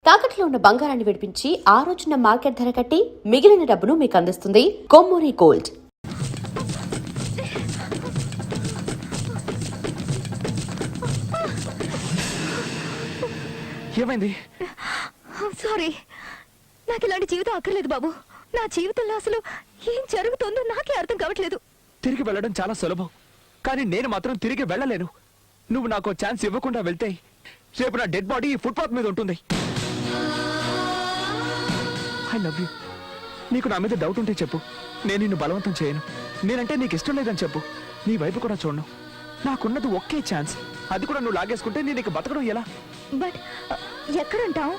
తాకట్లో ఉన్న బంగారాన్ని విడిపించి ఆ రోజున మార్కెట్ ధర కట్టి మిగిలిన డబ్బును మీకు అందిస్తుంది కొమ్మూరి గోల్డ్. ఏమైంది? సారీ, నాకు ఇలాంటి జీవితం అక్కర్లేదు బాబు. నా జీవితంలో అసలు ఏం జరుగుతుందో నాకే అర్థం కావట్లేదు. తిరిగి వెళ్ళడం చాలా సులభం, కానీ నేను మాత్రం తిరిగి వెళ్ళలేను. నువ్వు నాకు ఛాన్స్ ఇవ్వకుండా వెళ్తే రేపు నా డెడ్ బాడీ ఈ ఫుట్పాత్ మీద ఉంటుంది. I love you. నీకు నా మీద డౌట్ ఉంటే చెప్పు, నేను నిన్ను బలవంతం చేయను. నేనంటే నీకు ఇష్టం లేదని చెప్పు, నీ వైపు కూడా చూడను. నాకున్నది ఒకే ఛాన్స్, అది కూడా నువ్వు లాగేసుకుంటే నేను ఇక బతకడం ఎలా? బట్ ఎక్కడుంటావు,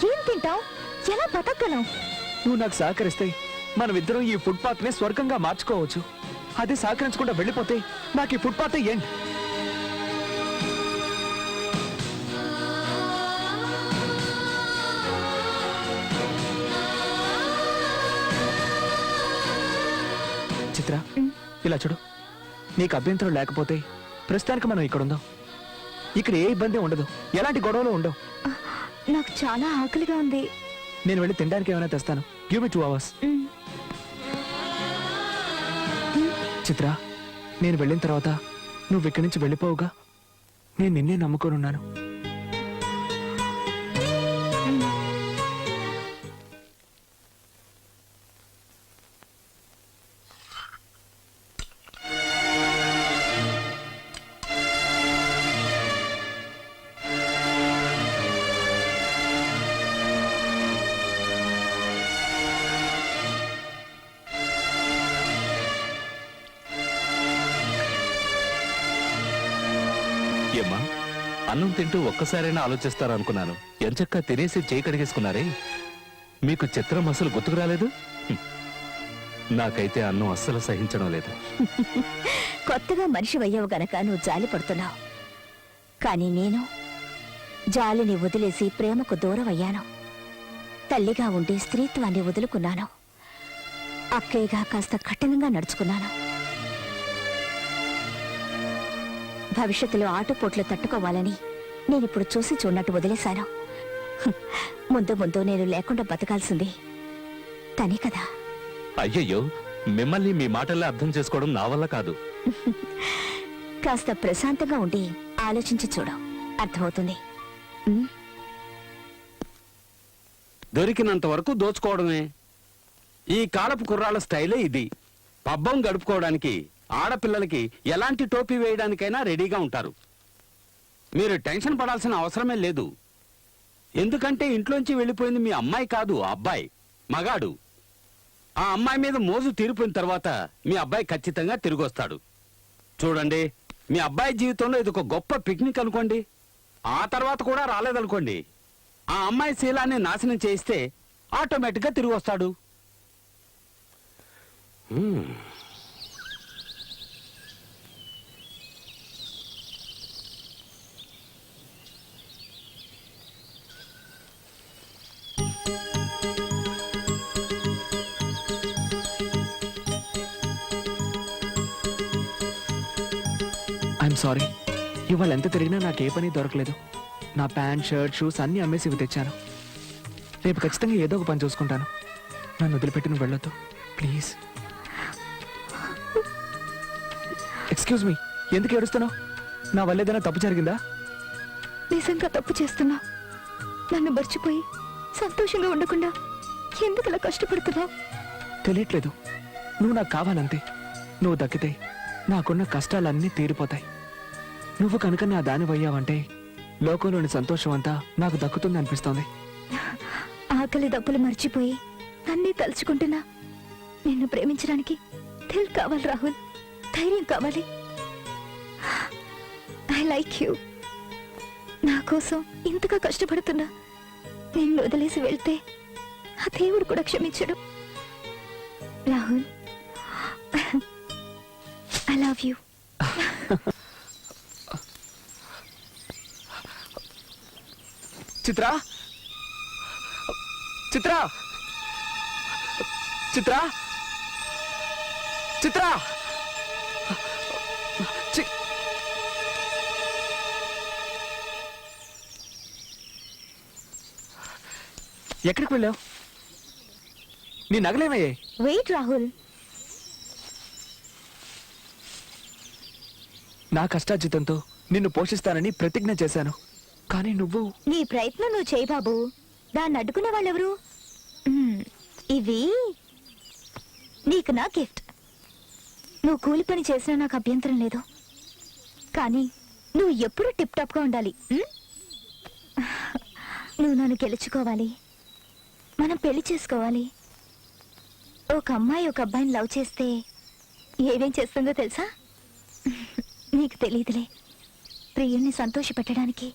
ఏం తింటావు, ఎలా బతకగలం? నువ్వు నాకు సహకరిస్తే మనమిద్దరం ఈ ఫుట్పాత్ ని స్వర్గంగా మార్చుకోవచ్చు. అదే సహకరించకుండా వెళ్ళిపోతే నాకు ఈ ఫుట్పాత్ ఏంటి? చిత్ర, ఇలా చూడు. నీకు అభ్యంతరం లేకపోతే ప్రస్తుతానికి మనం ఇక్కడ ఉందాం. ఇక్కడ ఏ ఇబ్బంది ఉండదు, ఎలాంటి గొడవలు ఉండవు. నాకు చాలా ఆకలిగా ఉంది. నేను వెళ్ళి తినడానికి ఏమైనా తెస్తాను. Give me 2 hours. చిత్ర, నేను వెళ్ళిన తర్వాత నువ్వు ఇక్కడి నుంచి వెళ్ళిపోవుగా. నేను నిన్నే నమ్ముకోనున్నాను. ఏమ్మా, అన్నం తింటూ ఒక్కసారైనా ఆలోచిస్తారనుకున్నాను. ఎంచక్కా తినేసి చేయి కడిగేసుకున్నారే. మీకు చిత్రం అసలు గుర్తుకు రాలేదు? నాకైతే అన్నం అస్సలు సహించడం లేదు. కొత్తగా మనిషి అయ్యావు గనక నువ్వు జాలి పడుతున్నావు, కానీ నేను జాలిని వదిలేసి ప్రేమకు దూరం అయ్యాను. తల్లిగా ఉండి స్త్రీత్వాన్ని వదులుకున్నాను. అక్కయ్యగా కాస్త కఠినంగా నడుచుకున్నాను. భవిష్యత్తులో ఆటుపోట్లు తట్టుకోవాలని నేనిప్పుడు చూసి చూడనట్టు వదిలేశాను. ముందు ముందు నేను లేకుండా బతకాల్సింది తనే కదా. అయ్యయ్యో, మిమ్మల్ని మీ మాటల్లో అర్థం చేసుకోవడం నా వల్ల కాదు. కాస్త ప్రశాంతంగా ఉండి ఆలోచించి చూడు, అర్థమవుతుంది. దొరికినంత వరకు దోచుకోవడమే ఈ కాలపు కుర్రాళ్ళ స్టైలే. ఇది పబ్బం గడుపుకోవడానికి ఆడపిల్లలకి ఎలాంటి టోపీ వేయడానికైనా రెడీగా ఉంటారు. మీరు టెన్షన్ పడాల్సిన అవసరమే లేదు. ఎందుకంటే ఇంట్లోంచి వెళ్ళిపోయింది మీ అమ్మాయి కాదు, ఆ అబ్బాయి మగాడు. ఆ అమ్మాయి మీద మోజు తీరిపోయిన తర్వాత మీ అబ్బాయి ఖచ్చితంగా తిరిగి వస్తాడు. చూడండి, మీ అబ్బాయి జీవితంలో ఇది ఒక గొప్ప పిక్నిక్ అనుకోండి. ఆ తర్వాత కూడా రాలేదనుకోండి, ఆ అమ్మాయి శీలాన్ని నాశనం చేయిస్తే ఆటోమేటిక్గా తిరిగి వస్తాడు. I'm sorry. ఇవాళ ఎంత తిరిగినా నాకు ఏ పని దొరకలేదు. నా ప్యాంట్, షర్ట్, షూస్ అన్నీ అమ్మేసి ఇవి తెచ్చాను. రేపు ఖచ్చితంగా ఏదో ఒక పని చూసుకుంటాను. నన్ను వదిలిపెట్టి నువ్వు వెళ్ళొద్దు ప్లీజ్. ఎక్స్క్యూజ్ మీ, ఎందుకు ఏడుస్తున్నావు? నా వల్ల ఏదైనా తప్పు జరిగిందా? నిజంగా తప్పు చేస్తున్నా. నన్ను మర్చిపోయి సంతోషంగా ఉండకుండా ఎందుకు ఇలా కష్టపడుతున్నావు? తెలియట్లేదు. నువ్వు నాకు కావాలంతే. నువ్వు దక్కితే నాకున్న కష్టాలన్నీ తీరిపోతాయి. నువ్వు కనుక నా దానివయ్యావంటే లోకంలోని సంతోషం అంతా నాకు దక్కుతుంది అనిపిస్తోంది. ఆకలి దప్పులు మర్చిపోయి నన్నే తలుచుకుంటున్నా. నిన్ను ప్రేమించడానికి దిల్ కావాలి రాహుల్, ధైర్యం కావాలి. I like you. నా కోసం ఇంతగా కష్టపడుతున్నా నిన్ను వదిలేసి వెళ్తే ఆ దేవుడు కూడా క్షమించడు. Rahul, I love you. Chitra, Chitra, Chitra, Chitra, ఎక్కడికి వెళ్ళావు? నీ నగలేమయ్యే? వెయిట్ రాహుల్, నా కష్టార్జితంతో నిన్ను పోషిస్తానని ప్రతిజ్ఞ చేశాను. కానీ నువ్వు నీ ప్రయత్నం నువ్వు చేయి బాబు. దాన్ని అడ్డుకునే వాళ్ళెవరు? ఇవి నీకు నా గిఫ్ట్. నువ్వు కూలి పని చేసినా నాకు అభ్యంతరం లేదు, కానీ నువ్వు ఎప్పుడూ టిప్ టాప్ గా ఉండాలి. నువ్వు నన్ను గెలుచుకోవాలి, మనం పెళ్లి చేసుకోవాలి. ఒక అమ్మాయి ఒక అబ్బాయిని లవ్ చేస్తే ఏమేం చేస్తుందో తెలుసా? నీకు తెలియదులే, ప్రియుణ్ణి సంతోషపెట్టడానికి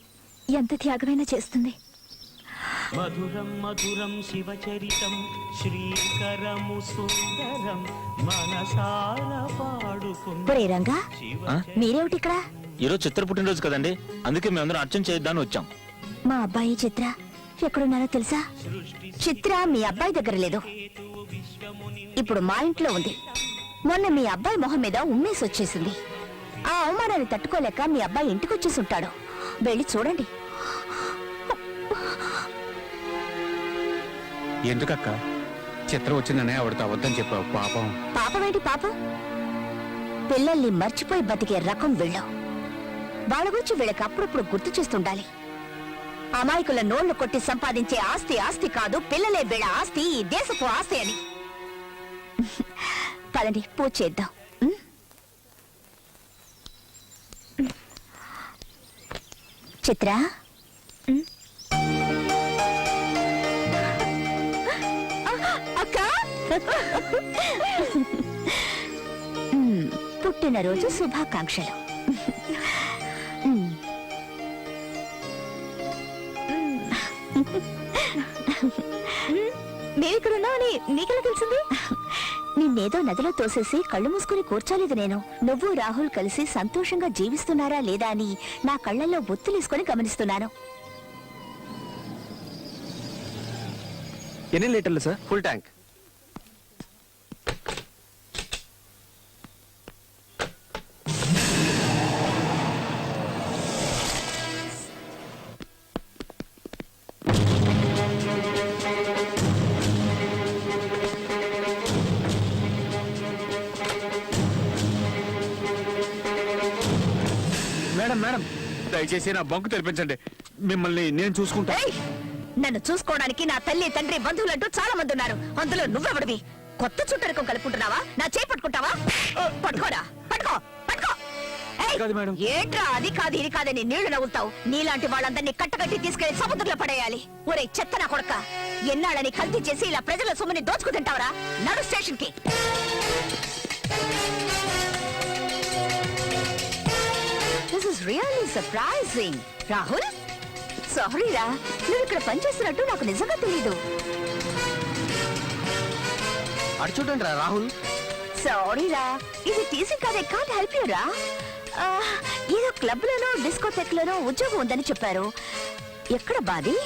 ఎంత త్యాగమైనా చేస్తుంది. మధురం మధురం శివచరితం శ్రీకరము సుందరం మనసార పాడుకున్న ఒరే రంగా, మీరేమిటి ఇక్కడ? ఈరోజు చిత్ర పుట్టినరోజు కదండి, అందుకే మేమందరం అర్చన చేద్దామని వచ్చాం. మా అబ్బాయి చిత్ర ఎక్కడున్నారో తెలుసా? చిత్ర మీ అబ్బాయి దగ్గర లేదు, ఇప్పుడు మా ఇంట్లో ఉంది. మొన్న మీ అబ్బాయి మొహం మీద ఉమ్మేసి వచ్చేసింది. ఆ అవమానాన్ని తట్టుకోలేక మీ అబ్బాయి ఇంటికి వచ్చేసి ఉంటాడు. వెళ్ళి చూడండి. ఎందుకక్క చిత్రం వచ్చిందనే ఆవిడతో అబద్ధం చెప్పావు? పాపం. పాపమేంటి పాపం? పిల్లల్ని మర్చిపోయి బతికే రకం వీళ్ళు. వాళ్ళ గురించి వీళ్ళకి అప్పుడప్పుడు గుర్తు చేస్తుండాలి. అమాయకుల నోళ్లు కొట్టి సంపాదించే ఆస్తి ఆస్తి కాదు, పిల్లలే వీళ్ళ ఆస్తి, ఈ దేశపు ఆస్తి అని. పదండి, పూజ చేద్దాం. చిత్ర, అక్క, పుట్టినరోజు శుభాకాంక్షలు. మేమిక్కడున్నామని నీకెలా తెలిసింది? నిన్నేదో నదిలో తోసేసి కళ్ళు మూసుకుని కూర్చోలేదు నేను. నువ్వు రాహుల్ కలిసి సంతోషంగా జీవిస్తున్నారా లేదా అని నా కళ్ళల్లో బొత్తులేసుకొని గమనిస్తున్నాను. ఎన్ని లీటర్లు sir? Full tank. Madam madam, దయచేసి నా బంకు తెరిపించండి, మిమ్మల్ని నేను చూసుకుంటా. ఏయ్! నన్ను చూసుకోవడానికి నా తల్లి తండ్రి బంధువులంటూ చాలా మంది ఉన్నారు. అందులో నువ్వెవడివి? కొత్త చుట్టరికం కలుపుకుంటున్నావా? నా చేయి పట్టుకుంటావా? పట్టుకోరా, పట్టుకో, పట్టుకో. ఏయ్! కాదు మేడం. ఏంట్రా అది కాదు ఇది కాదని నీళ్లు నవ్వుతావు? నీలాంటి వాళ్ళందరినీ కట్టకట్టి తీసుకెళ్లి సముద్రంలో పడేయాలి. ఒరే చెత్త నా కొడక, ఎన్నాళ్ళని కల్తీ చేసి ఇలా ప్రజల సొమ్ముని దోచుకు తింటావరా? నడు స్టేషన్ కి. This is really surprising. Rahul, సారీరా, నువ్వు ఇక్కడ పనిచేస్తున్నట్టు నాకు నిజంగా తెలీదు. అటు చూడండి రా రాహుల్. సారీరా, ఇది టీసీ కాదే, కాంట్ హెల్ప్ యూ రా. ఏదో క్లబ్ లోనో డిస్కోటెక్ లోనో ఉద్యోగం ఉందని చెప్పారు. ఎక్కడ బాది?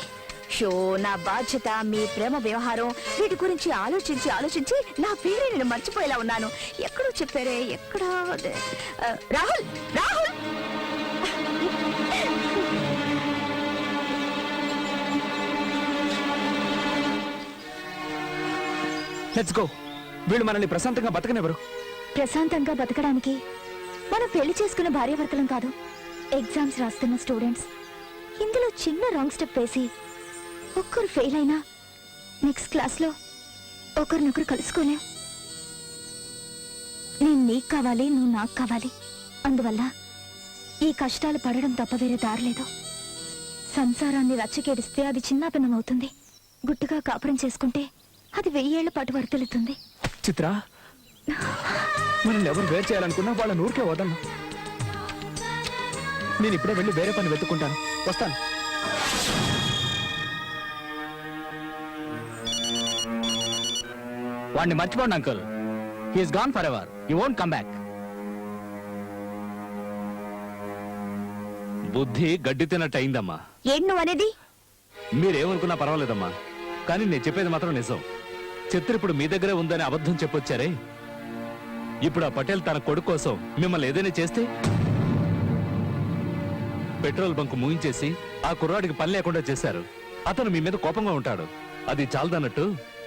షో, నా బాధ్యత, మీ ప్రేమ వ్యవహారం, వీటి గురించి ఆలోచించి ఆలోచించి నా పేరే నేను మర్చిపోయేలా ఉన్నాను. ఎక్కడో చెప్పారే, ఎక్కడ? రాహుల్, రాహుల్! Let's go. వీళ్ళు మనల్ని ప్రశాంతంగా బతకనివ్వరు. ప్రశాంతంగా బతకడానికి మనం పెళ్లి చేసుకున్న భార్యాభర్తలం కాదు, ఎగ్జామ్స్ రాస్తున్న స్టూడెంట్స్. ఇందులో చిన్న రాంగ్ స్టెప్ వేసి ఒక్కరు ఫెయిల్ అయినా నెక్స్ట్ క్లాస్లో ఒకరినొకరు కలుసుకోలేం. నేను నీకు కావాలి, నువ్వు నాకు కావాలి. అందువల్ల ఈ కష్టాలు పడడం తప్ప వేరే దారిలేదు. సంసారాన్ని రచ్చకేడిస్తే అది చిన్నాభిన్నం అవుతుంది. గుట్టుగా కాపురం చేసుకుంటే అది 1000 ఏళ్ల పాటు వర్తిల్లుతుంది. చిత్ర, మనల్ని ఎవరు వేరు చేయాలనుకున్నా వాళ్ళ నూరికే వదలను. నేను ఇప్పుడే వెళ్ళి వేరే పని వెతుక్కుంటాను. వస్తాను. వాడిని మర్చిపోండి uncle, he's gone for ever, he won't come back. బుద్ధి గడ్డి తిన్నట్టు అయిందమ్మా. ఏంటి నువ్వు అనేది? మీరేమనుకున్నా పర్వాలేదమ్మా, కానీ నేను చెప్పేది మాత్రం నిజం. చిత్ర ఇప్పుడు మీ దగ్గరే ఉందని అబద్ధం చెప్పొచ్చారే. ఇప్పుడు ఆ పటేల్ తన కొడుకు కోసం మిమ్మల్ని ఏదైనా చేస్తే పెట్రోల్ బంక్ ముగించేసి ఆ కుర్రాడికి పని లేకుండా చేశారు. అతను మీ మీద కోపంగా ఉంటాడు. అది చాలదన్నట్టు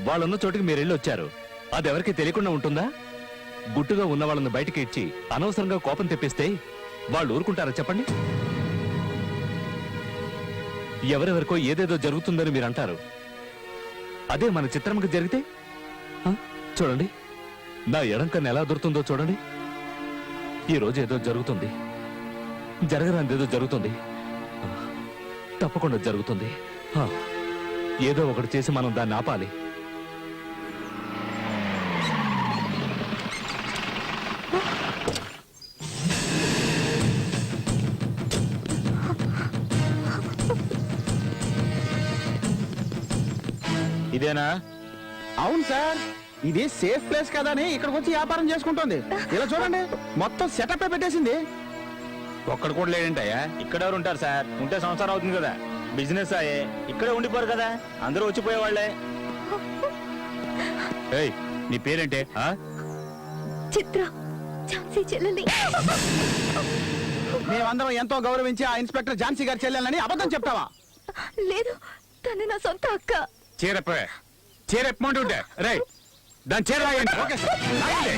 వాళ్ళున్న చోటికి మీరు వెళ్ళి వచ్చారు. అది ఎవరికి తెలియకుండా ఉంటుందా? గుట్టుగా ఉన్న వాళ్ళని బయటికి ఇచ్చి అనవసరంగా కోపం తెప్పిస్తే వాళ్ళు ఊరుకుంటారా చెప్పండి? ఎవరెవరికో ఏదేదో జరుగుతుందని మీరు అంటారు. అదే మన చిత్రమ్మకి జరిగితే చూడండి, నా ఎడం కన్ను ఎలా దొరుకుతుందో చూడండి. ఈ రోజు ఏదో జరుగుతుంది, జరగరానిదేదో జరుగుతుంది, తప్పకుండా జరుగుతుంది. ఏదో ఒకటి చేసి మనం దాన్ని ఆపాలి. ఇదేనా? అవును సార్, ఇది సేఫ్ ప్లేస్ కదా అని ఇక్కడికి వచ్చి వ్యాపారం చేసుకుంటుంది. ఇలా చూడండి, మొత్తం సెటప్ పెట్టేసింది. ఒక్కడ కూడా లేడంటయ్యా. ఇక్కడ ఎవరు ఉంటారు సార్? ఉంటే సంవత్సరం అవుతుంది కదా. బిజినెస్ అయ్యే ఇక్కడే ఉండిపోరు కదా, అందరూ వచ్చిపోయేవాళ్లే. ఏయ్, నీ పేరేంటే? చిత్ర, ఝాన్సీ చెల్లెలి. మేమందరం ఎంతో గౌరవించి ఆ ఇన్స్పెక్టర్ ఝాన్సీ గారి చెల్లెలని అబద్ధం చెప్తావా? లేదు, తను నా సొంత అక్క. చీరెప్పమంటుంటే రే దాని చీర లాగండి. ఓకే సార్, లాగండి.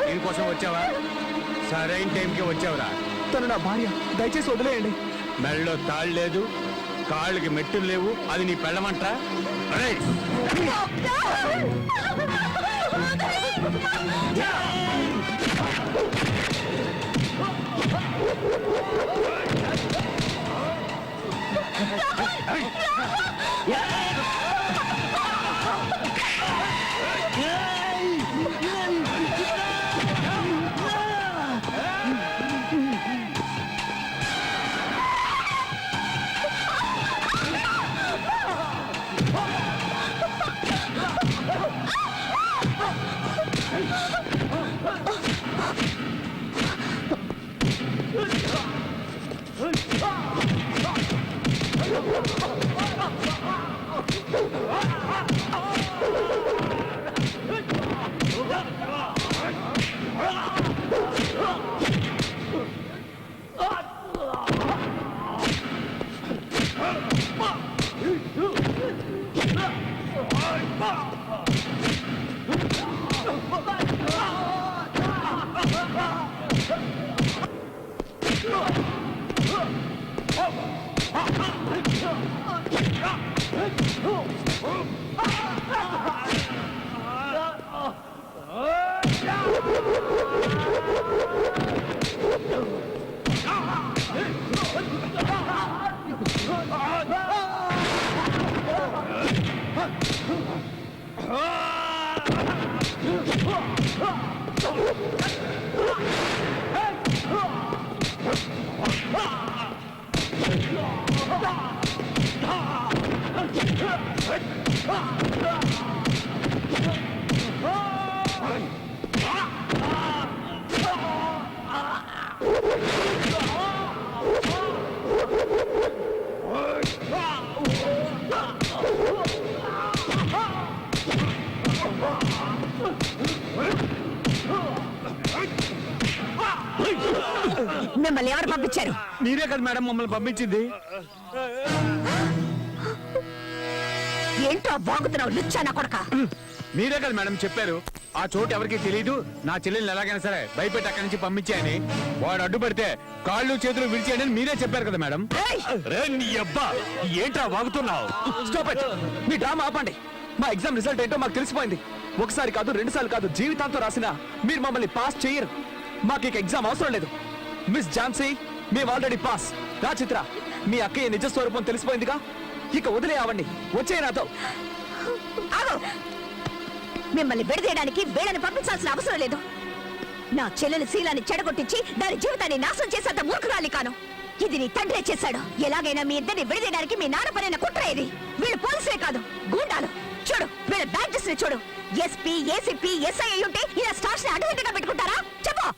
దీనికోసం వచ్చావా? సరైన టైంకి వచ్చావురా. తను నా భార్య, దయచేసి వదిలేయండి. మెడలో తాళ్ళు లేదు, కాళ్ళకి మెట్టులు లేవు, అది నీ పెళ్ళమంటరా? మిమ్మల్ని ఎవరు పంపించారు? మీరే కదా మేడం మమ్మల్ని పంపించింది. ఏంటో బాగుతున్నావు లుచ్చా నా కొడక. మీరే కదా మేడం చెప్పారు, ఆ చోటు ఎవరికి తెలియదు, నా చెల్లెల్ని ఎలాగైనా సరే భయపెట్టి అక్కడి నుంచి పంపించాయని. వాడు అడ్డుపడితే కాళ్ళు చేతులు విడిచేయని మీరే చెప్పారు కదా మేడం. రే నీ అబ్బా, ఏంట్రా వాగుతున్నావు? Stop it. మీ డ్రామా ఆపండి. మా ఎగ్జామ్ రిజల్ట్ ఏంటో మాకు తెలిసిపోయింది. ఒకసారి కాదు, 2 సార్లు కాదు, జీవితాంతో రాసినా మీరు మమ్మల్ని పాస్ చేయరు. మాకు ఇక ఎగ్జామ్ అవసరం లేదు. మిస్ ఝాన్సీ, మేము ఆల్రెడీ పాస్. రా చిత్ర, మీ అక్కయ్య నిజ స్వరూపం తెలిసిపోయిందిగా, ఇక వదిలేయవండి. వచ్చే నాతో. ఆగు! మిమ్మల్ని విడదీయడానికి వీళ్ళని పంపించాల్సిన అవసరం లేదు. నా చెల్లెలి శీలాన్ని చెడగొట్టించి దాని జీవితాన్ని నాశనం చేసేంత మూర్ఖురాలి కాను. ఇది నీ తండ్రే చేశాడు. ఎలాగైనా మీ ఇద్దరిని విడదీయడానికి మీ నాన్న పరైన కుట్ర ఇది. వీళ్ళు పోలీసులే కాదు, గూండాలు. చూడు, వీళ్ళ బ్యాడ్జెస్ ని చూడు. ఎస్పీ, ఏసీపీ, ఎస్ఐ అయ్యుంటే ఇలా స్టార్స్ ని అడ్డుగా పెట్టుకుంటారా? చెప్పు.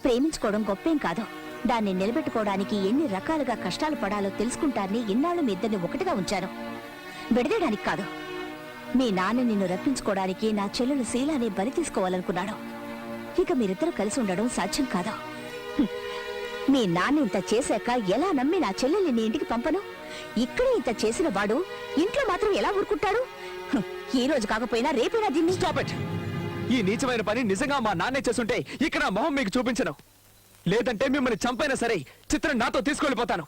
ప్రేమించుకోవడం గొప్పేం కాదు, దాన్ని నిలబెట్టుకోవడానికి ఎన్ని రకాలుగా కష్టాలు పడాలో తెలుసుకుంటారని ఇన్నాళ్ళు మీ ఇద్దరిని ఒకటిగా ఉంచాను. విడదీయడానికి కాదు. మీ నాన్న నిన్ను రప్పించుకోవడానికి నా చెల్లెలు శీలాన్ని బలి తీసుకోవాలనుకున్నాడు. ఇక మీరిద్దరూ కలిసి ఉండడం సాధ్యం కాదు. హ్మ్. మీ నాన్న ఇంత చేశాక ఎలా నమ్మి నా చెల్లెల్ని నీ ఇంటికి పంపను? ఇక్కడే ఇంత చేసిన వాడు ఇంట్లో మాత్రం ఎలా ఊరుకుంటాడు? హ్మ్. ఈ రోజు కాకపోయినా రేపైనా దీన్ని స్టాప్ ఇట్. ఈ నీచమైన పని నిజంగా మా నాన్నే చేస్తుంటే ఇక్కడ నా మొహం మీకు చూపించను. లేదంటే మిమ్మల్ని చంపైనా సరే చిత్రం నాతో తీసుకెళ్ళిపోతాను.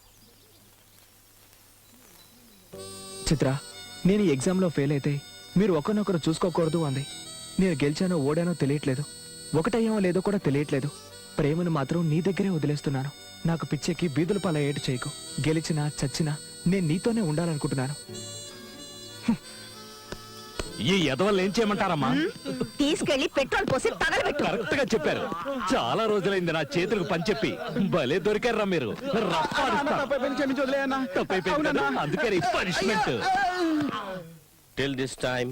చిత్ర, నేను ఈ ఎగ్జామ్లో ఫెయిల్ అయితే మీరు ఒకరినొకరు చూసుకోకూడదు అంది. నేను గెలిచానో ఓడానో తెలియట్లేదు, ఒకటయ్యామో లేదో కూడా తెలియట్లేదు. ప్రేమను మాత్రం నీ దగ్గరే వదిలేస్తున్నాను. నాకు పిచ్చెక్కి బీదుల పాల ఏటు చేయకు. గెలిచినా చచ్చినా నేను నీతోనే ఉండాలనుకుంటున్నాను. ఈ ఎదవల్ని ఏం చేయమంటారమ్మా? తీసుకెళ్లి పెట్రోల్ పోసి తగలబెట్టు. కరెక్ట్ గా చెప్పారు. చాలా రోజులైంది నా చేతులకు పని చెప్పి. భలే దొరికారా మీరు. రప్పాడిస్తా. క్షమించి వదిలేయన్నా. తప్పైపోయింది కదా, అందుకని punishment. Till this time,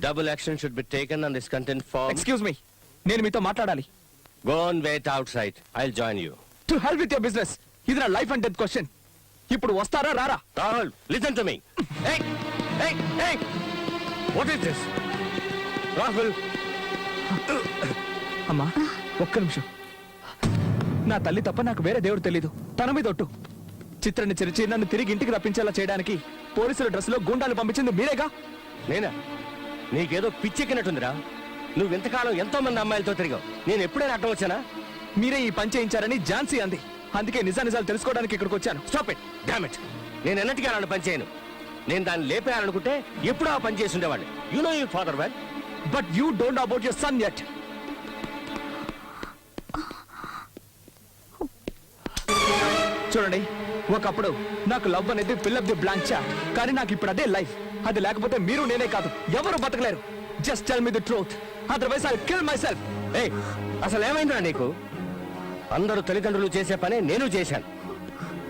double action should be taken on this content form. Excuse me, నేను మీతో మాట్లాడాలి. Go on, wait outside. I'll join you. To help with your business. ఇది నా లైఫ్ అండ్ డెత్ క్వశ్చన్. ఇప్పుడు వస్తారా రారా? Rahul, listen to me. Hey, hey, hey! What is this? Rahul, అమ్మా, ఒక్క నిమిషం. నా తల్లి తప్ప నాకు వేరే దేవుడు తెలీదు. తన మీద ఒట్టు. చిత్రాన్ని చెరిచి నన్ను తిరిగి ఇంటికి రప్పించేలా చేయడానికి పోలీసుల డ్రెస్ లో గుండాలు పంపించింది మీరేగా? నేనా? నీకేదో పిచ్చెక్కినట్టుందిరా. నువ్వు ఇంతకాలం ఎంతో మంది అమ్మాయిలతో తిరిగావు. నేను ఎప్పుడైనా అడ్డం వచ్చానా? మీరే ఈ పని చేయించారని ఝాన్సీ అంది. అందుకే నిజాలు తెలుసుకోవడానికి ఇక్కడికి వచ్చాను. Stop it. Damn it. నేను ఎన్నటికీ అలాంటి పని చేయను. నేను దాన్ని లేపేయాలనుకుంటే ఎప్పుడూ ఆ పని చేసి ఉండేవాడిని. You know your father well. But you don't about your son yet. చూడండి, ఒకప్పుడు నాకు లవ్ అనేది fill up the blank chat. కానీ నాకు ఇప్పుడు అదే లైఫ్. అది లేకపోతే మీరు నేనే కాదు ఎవరు బతకలేరు. Just tell me the truth, otherwise I kill myself. ఏయ్, అసలు ఏమైందిరా నీకు? అందరూ తల్లిదండ్రులు చేసే పనే నేను చేశాను.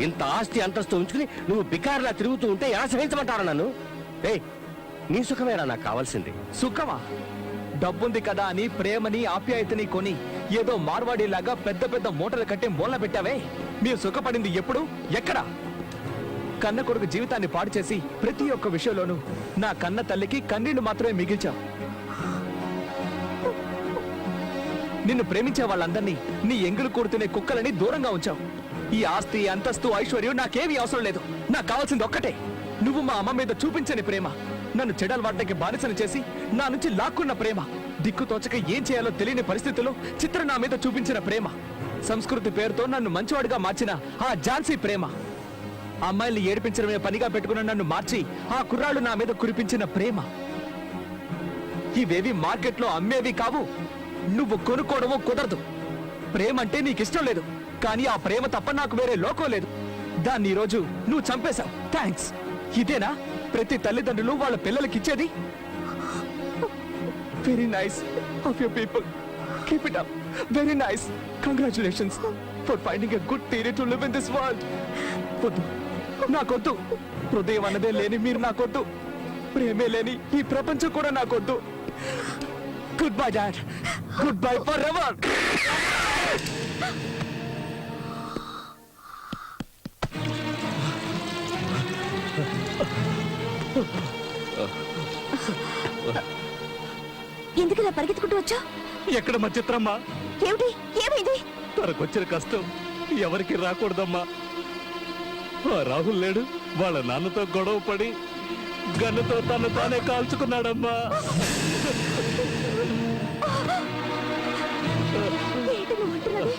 ఇంత ఆస్తి అంతస్తు ఉంచుకుని నువ్వు బికార్లా తిరుగుతూ ఉంటే ఎలా సహించమంటారా నన్ను? ఏయ్, నీ సుఖమేరా నాకు కావాల్సింది. సుఖమా? డబ్బుంది కదా అని ప్రేమని ఆప్యాయతని కొని ఏదో మార్వాడిలాగా పెద్ద పెద్ద మూటలు కట్టి మూల పెట్టావే. మీరు సుఖపడింది ఎప్పుడు, ఎక్కడ? కన్న కొడుకు జీవితాన్ని పాడు చేసి ప్రతి ఒక్క విషయంలోనూ నా కన్న తల్లికి కన్నీళ్లు మాత్రమే మిగిల్చావు. నిన్ను ప్రేమించే వాళ్ళందరినీ నీ ఎంగులు కూడుతునే కుక్కలని దూరంగా ఉంచావు. ఈ ఆస్తి అంతస్తు ఐశ్వర్యం నాకేమీ అవసరం లేదు. నాకు కావాల్సింది ఒక్కటే, నువ్వు మా అమ్మ మీద చూపించని ప్రేమ. నన్ను చెడలవాటకి బానిసను చేసి నా నుంచి లాక్కున్న ప్రేమ. దిక్కు తోచక ఏం చేయాలో తెలియని పరిస్థితుల్లో చిత్ర నా మీద చూపించిన ప్రేమ. సంస్కృతి పేరుతో నన్ను మంచివాడిగా మార్చిన ఆ ఝాన్సీ ప్రేమ. అమ్మాయిల్ని ఏడిపించడమే పనిగా పెట్టుకున్న నన్ను మార్చి ఆ కుర్రాళ్ళు నా మీద కురిపించిన ప్రేమ. ఇవేవి మార్కెట్లో అమ్మేవి కావు. నువ్వు కొనుక్కోవడమో కుదరదు. ప్రేమ అంటే నీకిష్టం లేదు, కానీ ఆ ప్రేమ తప్ప నాకు వేరే లోకం లేదు. దాన్ని ఈరోజు నువ్వు చంపేశావు. థ్యాంక్స్. ఇదేనా ప్రతి తల్లిదండ్రులు వాళ్ళ పిల్లలకి ఇచ్చేది? Very nice of your people. Keep it up. Very nice. Congratulations for finding a good theory to live in this world. వద్దు, నాకొద్దు. హృదయం అన్నదే లేని మీరు నాకొద్దు. ప్రేమే లేని ఈ ప్రపంచం కూడా నాకొద్దు. Good bye dad. Good bye for ever. ఎందుకు ఇలా పరిగెత్తుకుంటూ వచ్చా? ఎక్కడ మా చిత్రమ్మా? ఏమిటి? ఏమైంది? తనకొచ్చిన కష్టం ఎవరికి రాకూడదమ్మా. ఆ రాహుల్ లేడు, వాళ్ళ నాన్నతో గొడవ పడి గన్నుతో తను తానే కాల్చుకున్నాడమ్మా. ఏంటి నువ్వు అంటున్నది?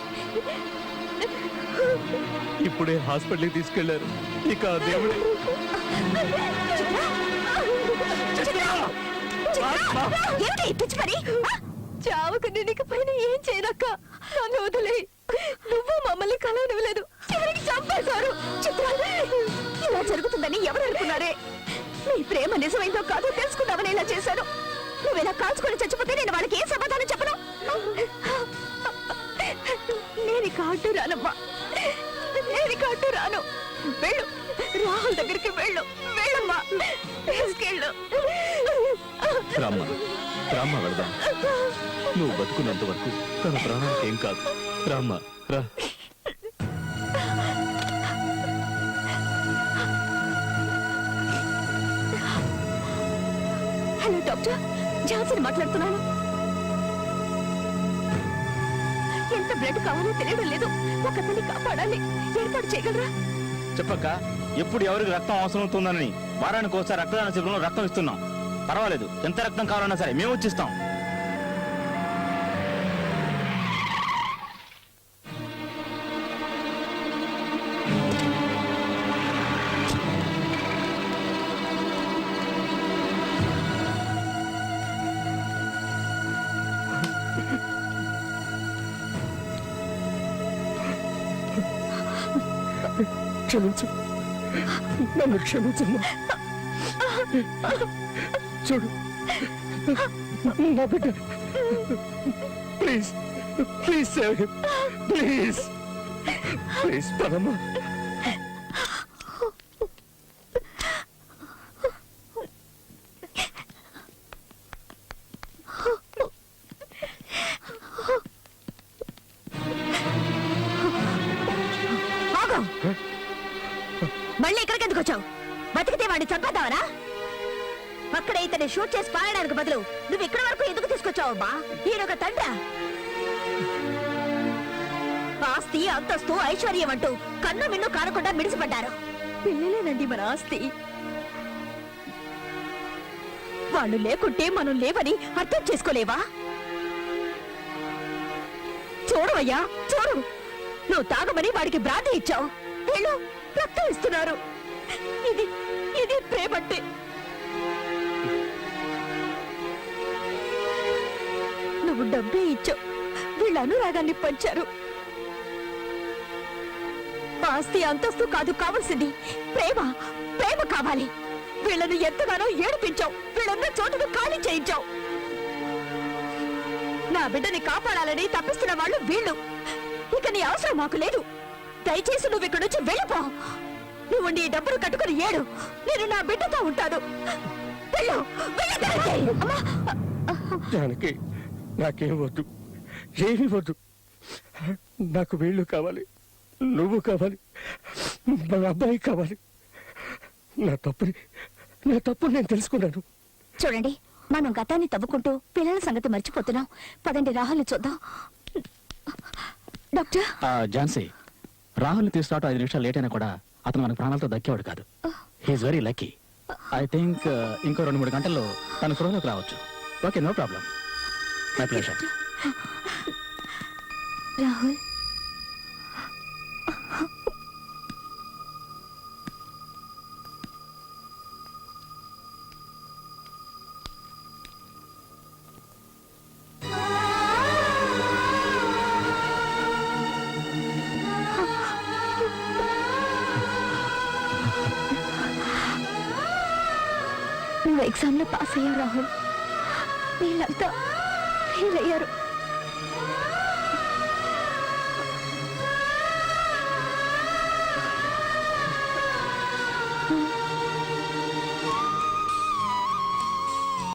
ఇప్పుడే హాస్పిటల్కి తీసుకెళ్లారు. ఇక ఆ దేవుడే. ఏమిటి ఈ పిచ్చి పని? చావుకు నీకు పైన ఏం చేయనక్క. నన్ను వదిలే. నువ్వు మమ్మల్ని కలవనివ్వలేదు, చివరికి చంపేశారు. చిత్ర, ఇలా జరుగుతుందని ఎవరు అనుకున్నారే? నీ ప్రేమ నిజమైందో కాదో తెలుసుకుందామని ఇలా చేశాను. నువ్వేలా కాల్చుకొని చచ్చిపోతే నేను వాళ్ళకి ఏం సమాధానం చెప్పను? నేను కాటు రానమ్మా, నేను కాటు రాను. వెళ్ళు, రాహుల్ దగ్గరికి వెళ్ళు. వెళ్ళమ్మా, తీసుకెళ్ళు. రామ్మ, రామ్మ వెళదాం. నువ్వు బతుకున్నంత వరకు తన ప్రాణానికి ఏం కాదు. రామ్మ, రా. హలో డాక్టర్, ఝాన్సీని మాట్లాడుతున్నాను. ఎంత బ్లడ్ కావాలో తెలియడం లేదు. ఒకరిని కాపాడాలి, ఏర్పాటు చేయగలరా? చెప్పక్క, ఎప్పుడు ఎవరికి రక్తం అవసరం అవుతుందని వారానికి ఒకసారి రక్తదాన శిబిరంలో రక్తం ఇస్తున్నాం. పర్వాలేదు, ఎంత రక్తం కావాలన్నా సరే మేము వచ్చిస్తాం. క్షమించు, నన్ను క్షమించమ్మా. చూడు నా బిడ్డ, please please save him, please please పదమ్మా. మళ్ళీ ఇక్కడికి ఎందుకు వచ్చావు? బతికితే వాడిని చంపేద్దావరా? అక్కడ ఇతన్ని షూట్ చేసి పారడానికి బదులు నువ్వు ఇక్కడి వరకు ఎందుకు తీసుకొచ్చావమ్మా? ఈయనొక తండ్రి. ఆస్తి, అంతస్తు, ఐశ్వర్యం అంటూ కన్ను మిన్ను కానకుండా మిడిసిపడ్డారు. పిల్లలేనండి మన ఆస్తి. వాళ్ళు లేకుంటే మనం లేవని అర్థం చేసుకోలేవా? చూడవయ్యా, చూడు. నువ్వు తాగమని వాడికి బ్రాంతి ఇచ్చావు, వీళ్ళు రక్తం ఇస్తున్నారు. ఇది ఇది ప్రేమంటే. నువ్వు డబ్బే ఇచ్చావు, వీళ్ళ అనురాగాన్ని పంచారు. ఆస్తి, అంతస్తు కాదు కావాల్సింది, ప్రేమ. ప్రేమ కావాలి. వీళ్ళను ఎంతగానో ఏడిపించావు, వీళ్ళన్న చోటును ఖాళీ చేయించావు. నా బిడ్డని కాపాడాలని తప్పిస్తున్న వాళ్ళు వీళ్ళు. ఇక నీ అవసరం మాకు లేదు. దయచేసి నువ్వు ఇక్కడి నుంచి వెళ్ళిపో. నువ్వు నీ డబ్బులు కట్టుకుని ఏడు, నేను నా బిడ్డతో ఉంటాను. వెళ్ళు, వెళ్ళు. జానకి, నాకేం వద్దు, ఏమీ వద్దు. నాకు వీళ్ళు కావాలి, నువ్వు కావాలి, మా అబ్బాయి కావాలి. నా తప్పు నేను తెలుసుకున్నాను. చూడండి, మనం గతాన్ని తవ్వుకుంటూ పిల్లల సంగతి మర్చిపోతున్నాం. పదండి, రాహుల్ని చూద్దాం. డాక్టర్, ఝాన్సీ, రాహుల్ తీసుకురావటం 5 నిమిషాలు లేట్ అయినా కూడా అతను మనకు ప్రాణాలతో దక్కేవాడు కాదు. He's very lucky. I think ఇంకో 2-3 గంటల్లో తను స్పృహలోకి రావచ్చు. Okay, no problem. My pleasure. Rahul, నువ్వు ఎగ్జామ్ లో పాస్ అయ్యావు రాహుల్. వీళ్ళంతా ఫెయిల్ అయ్యారు.